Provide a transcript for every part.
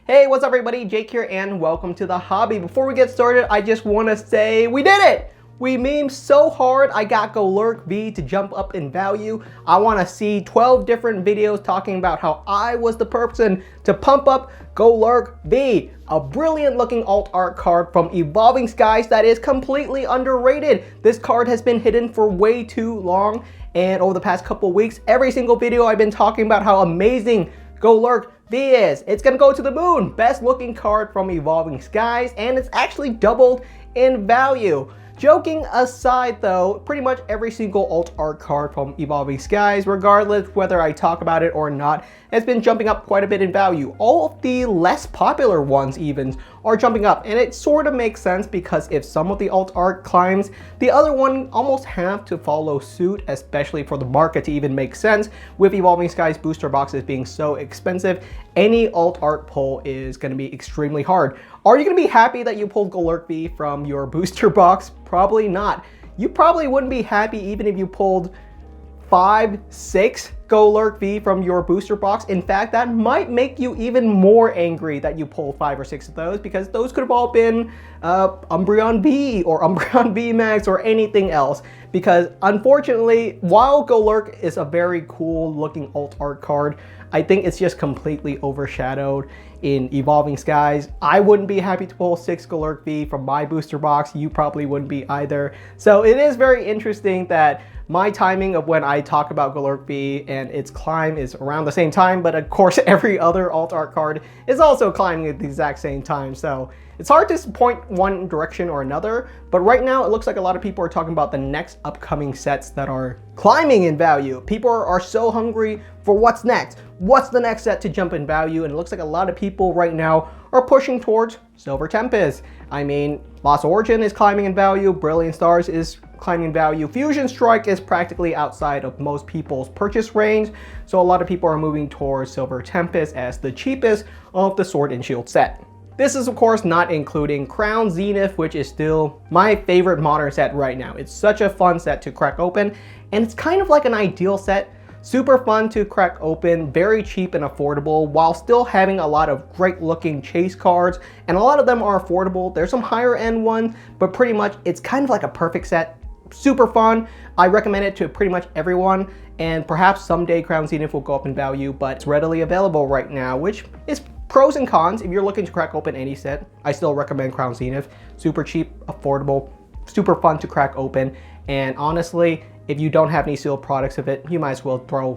Hey, what's up everybody? Jake here and welcome to the hobby. Before we get started, I just want to say we did it! We memed so hard, I got Galar V to jump up in value. I want to see 12 different videos talking about how I was the person to pump up Galar V, a brilliant looking alt art card from Evolving Skies that is completely underrated. This card has been hidden for way too long, and over the past couple weeks, every single video I've been talking about how amazing Galar V is. It's gonna go to the moon. Best looking card from Evolving Skies, and it's actually doubled in value. Joking aside though, pretty much every single alt art card from Evolving Skies, regardless whether I talk about it or not, has been jumping up quite a bit in value. All of the less popular ones even are jumping up, and it sort of makes sense because if some of the alt art climbs, the other one almost have to follow suit, especially for the market to even make sense. With Evolving Skies booster boxes being so expensive, any alt art pull is going to be extremely hard. Are you going to be happy that you pulled Galar V from your booster box? Probably not. You probably wouldn't be happy even if you pulled 5, 6 Galar V from your booster box. In fact, that might make you even more angry that you pulled 5 or 6 of those, because those could have all been Umbreon V or Umbreon V Max or anything else. Because unfortunately, while Galar is a very cool looking alt art card, I think it's just completely overshadowed in Evolving Skies. I wouldn't be happy to pull 6 Galar V from my booster box. You probably wouldn't be either. So it is very interesting that my timing of when I talk about Galar V and its climb is around the same time, but of course every other alt art card is also climbing at the exact same time. So it's hard to point one direction or another, but right now it looks like a lot of people are talking about the next upcoming sets that are climbing in value. People are so hungry for what's next. What's the next set to jump in value? And it looks like a lot of people right now are pushing towards Silver Tempest. I mean, Lost Origin is climbing in value, Brilliant Stars is climbing in value, Fusion Strike is practically outside of most people's purchase range, so a lot of people are moving towards Silver Tempest as the cheapest of the Sword and Shield set. This is of course not including Crown Zenith, which is still my favorite modern set right now. It's such a fun set to crack open, and it's kind of like an ideal set. Super fun to crack open, very cheap and affordable, while still having a lot of great looking chase cards, and a lot of them are affordable. There's some higher end ones, but pretty much it's kind of like a perfect set. Super fun. I recommend it to pretty much everyone, and perhaps someday Crown Zenith will go up in value, but it's readily available right now, which is pros and cons. If you're looking to crack open any set, I still recommend Crown Zenith. Super cheap, affordable, super fun to crack open, and honestly, if you don't have any sealed products of it, you might as well throw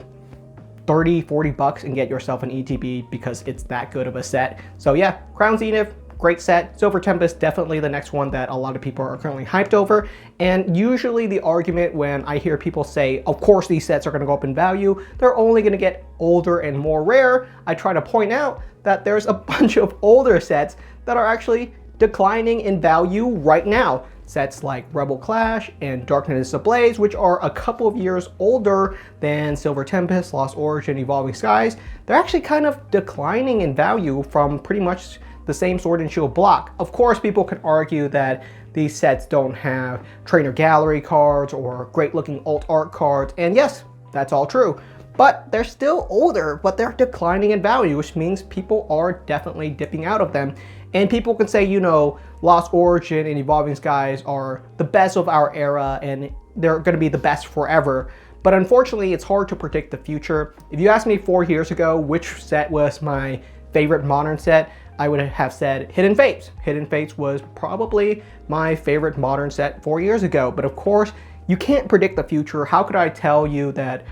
30, 40 bucks and get yourself an ETB because it's that good of a set. So yeah, Crown Zenith, great set. Silver Tempest, definitely the next one that a lot of people are currently hyped over. And usually the argument when I hear people say, of course these sets are gonna go up in value, they're only gonna get older and more rare, I try to point out that there's a bunch of older sets that are actually declining in value right now. Sets like Rebel Clash and Darkness Ablaze, which are a couple of years older than Silver Tempest, Lost Origin, Evolving Skies, they're actually kind of declining in value from pretty much the same Sword and Shield block. Of course, people could argue that these sets don't have trainer gallery cards or great looking alt art cards, and yes, that's all true. But they're still older, but they're declining in value, which means people are definitely dipping out of them. And people can say, you know, Lost Origin and Evolving Skies are the best of our era and they're going to be the best forever. But unfortunately, it's hard to predict the future. If you asked me 4 years ago which set was my favorite modern set, I would have said Hidden Fates. Hidden Fates was probably my favorite modern set 4 years ago. But of course, you can't predict the future. How could I tell you that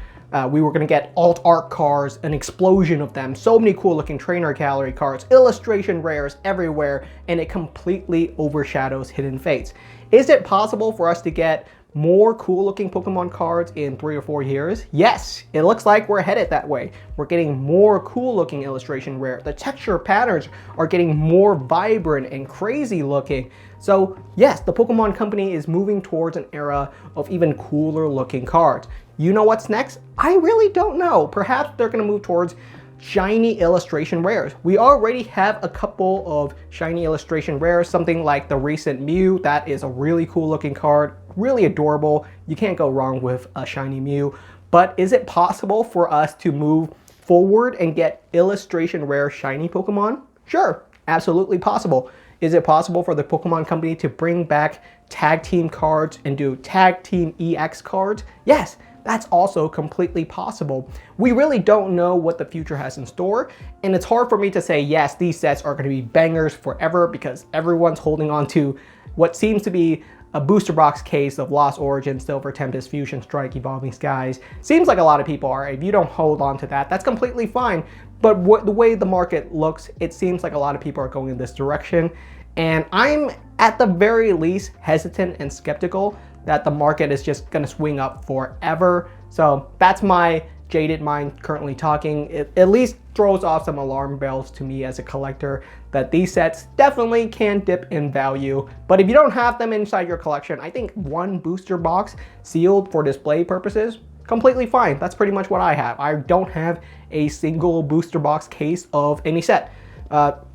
we were going to get alt art cards, an explosion of them, so many cool looking trainer gallery cards, illustration rares everywhere, and it completely overshadows Hidden Fates. Is it possible for us to get more cool looking Pokemon cards in 3 or 4 years? Yes, it looks like we're headed that way. We're getting more cool looking illustration rare. The texture patterns are getting more vibrant and crazy looking. So yes, the Pokemon Company is moving towards an era of even cooler looking cards. You know what's next? I really don't know. Perhaps they're going to move towards shiny illustration rares. We already have a couple of shiny illustration rares, something like the recent Mew. That is a really cool looking card, really adorable. You can't go wrong with a shiny Mew. But is it possible for us to move forward and get illustration rare shiny Pokemon? Sure, absolutely possible. Is it possible for the Pokemon Company to bring back tag team cards and do tag team EX cards? Yes, that's also completely possible. We really don't know what the future has in store, and it's hard for me to say, yes, these sets are going to be bangers forever because everyone's holding on to what seems to be a booster box case of Lost Origin, Silver Tempest, Fusion Strike, Evolving Skies. Seems like a lot of people are. If you don't hold on to that, that's completely fine. But the way the market looks, it seems like a lot of people are going in this direction. And I'm at the very least hesitant and skeptical that the market is just gonna swing up forever. So that's my jaded mind currently talking. It at least throws off some alarm bells to me as a collector that these sets definitely can dip in value. But if you don't have them inside your collection, I think one booster box sealed for display purposes, completely fine. That's pretty much what I have. I don't have a single booster box case of any set.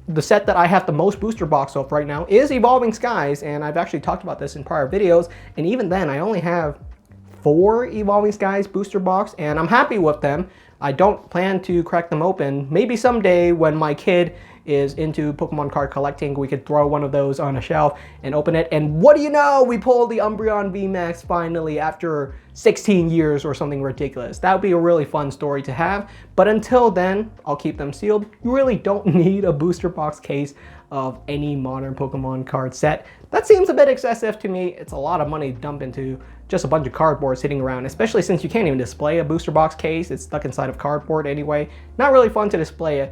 The set that I have the most booster box of right now is Evolving Skies, and I've actually talked about this in prior videos, and even then I only have 4 Evolving Skies booster box, and I'm happy with them. I don't plan to crack them open. Maybe someday when my kid is into Pokemon card collecting, we could throw one of those on a shelf and open it, and what do you know, we pulled the Umbreon VMAX finally after 16 years or something ridiculous. That would be a really fun story to have, but until then, I'll keep them sealed. You really don't need a booster box case of any modern Pokemon card set. That seems a bit excessive to me. It's a lot of money to dump into just a bunch of cardboard sitting around, especially since you can't even display a booster box case. It's stuck inside of cardboard anyway. Not really fun to display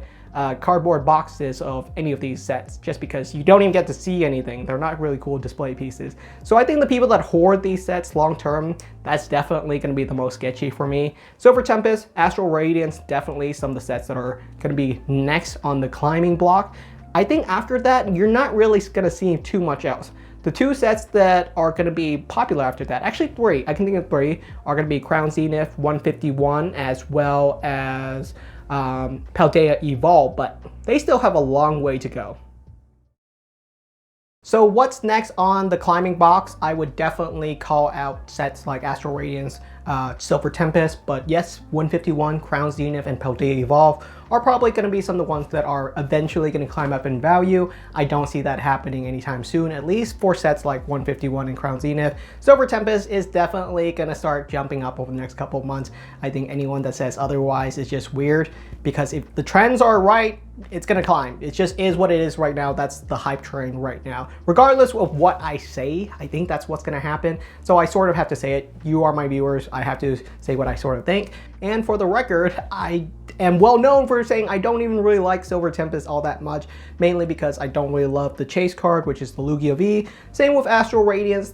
cardboard boxes of any of these sets just because you don't even get to see anything. They're not really cool display pieces. So I think the people that hoard these sets long term, that's definitely going to be the most sketchy for me. Silver Tempest, Astral Radiance, definitely some of the sets that are going to be next on the climbing block. I think after that, you're not really going to see too much else. The 2 sets that are going to be popular after that, actually 3, I can think of 3, are going to be Crown Zenith 151 as well as Paldea Evolve, but they still have a long way to go. So what's next on the climbing box? I would definitely call out sets like Astral Radiance, Silver Tempest, but yes, 151, Crown Zenith, and Paldea Evolve are probably going to be some of the ones that are eventually going to climb up in value. I don't see that happening anytime soon, at least for sets like 151 and Crown Zenith. Silver Tempest is definitely going to start jumping up over the next couple of months. I think anyone that says otherwise is just weird, because if the trends are right, it's going to climb. It just is what it is right now. That's the hype train right now. Regardless of what I say, I think that's what's going to happen. So I sort of have to say it. You are my viewers. I have to say what I sort of think. And for the record, I am well known for saying I don't even really like Silver Tempest all that much, mainly because I don't really love the chase card, which is the Lugia V. Same with Astral Radiance.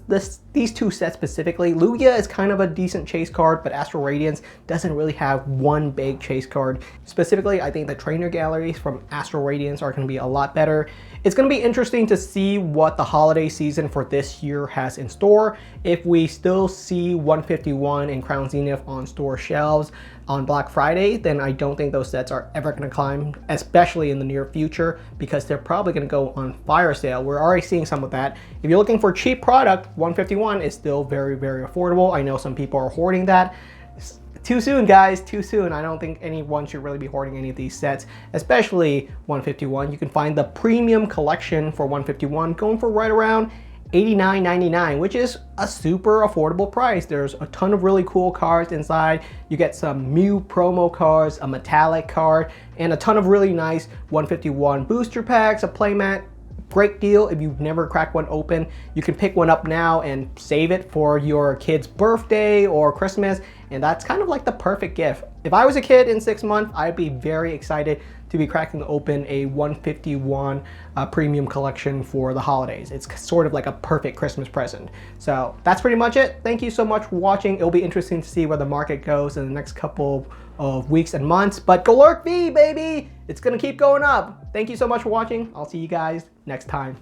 These 2 sets specifically. Lugia is kind of a decent chase card, but Astral Radiance doesn't really have one big chase card. Specifically, I think the trainer galleries from Astral Radiance are going to be a lot better. It's going to be interesting to see what the holiday season for this year has in store. If we still see 151 and Crown Zenith on store shelves on Black Friday, then I don't think those sets are ever going to climb, especially in the near future, because they're probably going to go on fire sale. We're already seeing some of that. If you're looking for cheap product, 151 is still very, very affordable. I know some people are hoarding that. Too soon, guys, too soon. I don't think anyone should really be hoarding any of these sets, especially 151. You can find the premium collection for 151 going for right around $89.99, which is a super affordable price. There's a ton of really cool cards inside. You get some Mew promo cards, a metallic card, and a ton of really nice 151 booster packs, a playmat. Great deal if you've never cracked one open. You can pick one up now and save it for your kid's birthday or Christmas, and that's kind of like the perfect gift. If I was a kid in 6 months, I'd be very excited to be cracking open a 151 premium collection for the holidays. It's sort of like a perfect Christmas present. So that's pretty much it. Thank you so much for watching. It'll be interesting to see where the market goes in the next couple of weeks and months, but Galar V, baby! It's gonna keep going up. Thank you so much for watching. I'll see you guys next time.